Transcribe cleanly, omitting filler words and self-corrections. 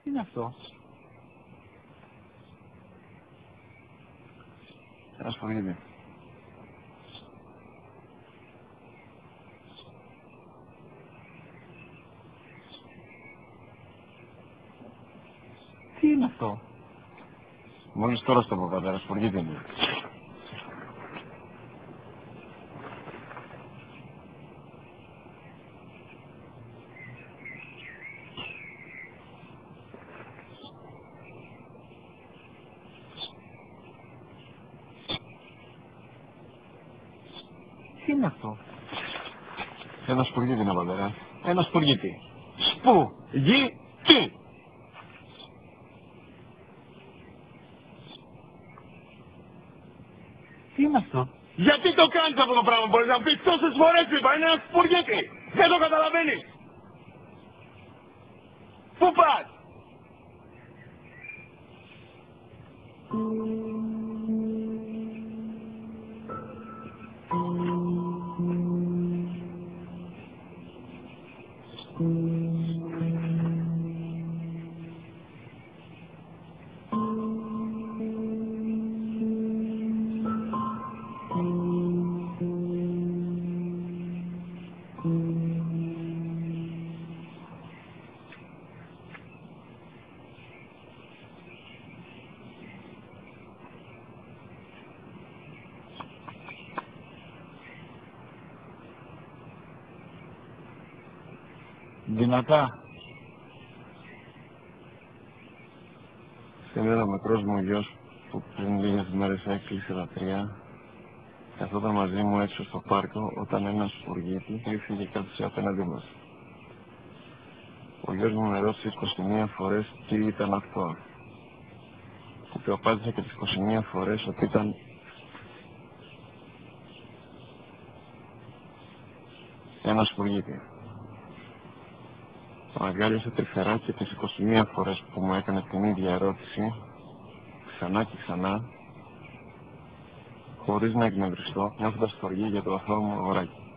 Τι είναι αυτό? Ένα σπαγγίτι. Τι είναι αυτό? Μόλις τώρα στο πω, πατέρα, σπαγγίτι είναι. Τι είναι αυτό? Ένα σπουργίτι είναι, πατέρα. Ένα σπουργίτι. Σπου-γι-τι! Τι είναι αυτό? Γιατί το κάνεις αυτό το πράγμα, μπορείς να μου πεις τόσες φορές είπα, είναι ένα σπουργίτι. Δεν το καταλαβαίνεις. Πού πας? Δυνατά. Σήμερα ο μικρός μου γιος που πριν λίγες μέρες έκλεισε τα 3 καθόταν μαζί μου έξω στο πάρκο όταν ένα σπουργίτι έφυγε και κάθισε απέναντί μας. Ο γιος μου με ρώτησε 21 φορές τι ήταν αυτό. Και του απάντησα και τις 21 φορές ότι ήταν ένα σπουργίτι. Τον αγκάλιασα τρυφερά και τις 21 φορές που μου έκανε την ίδια ερώτηση, ξανά και ξανά, χωρίς να εκνευριστώ, νιώθοντας στοργή για το αθώο μου αγοράκι.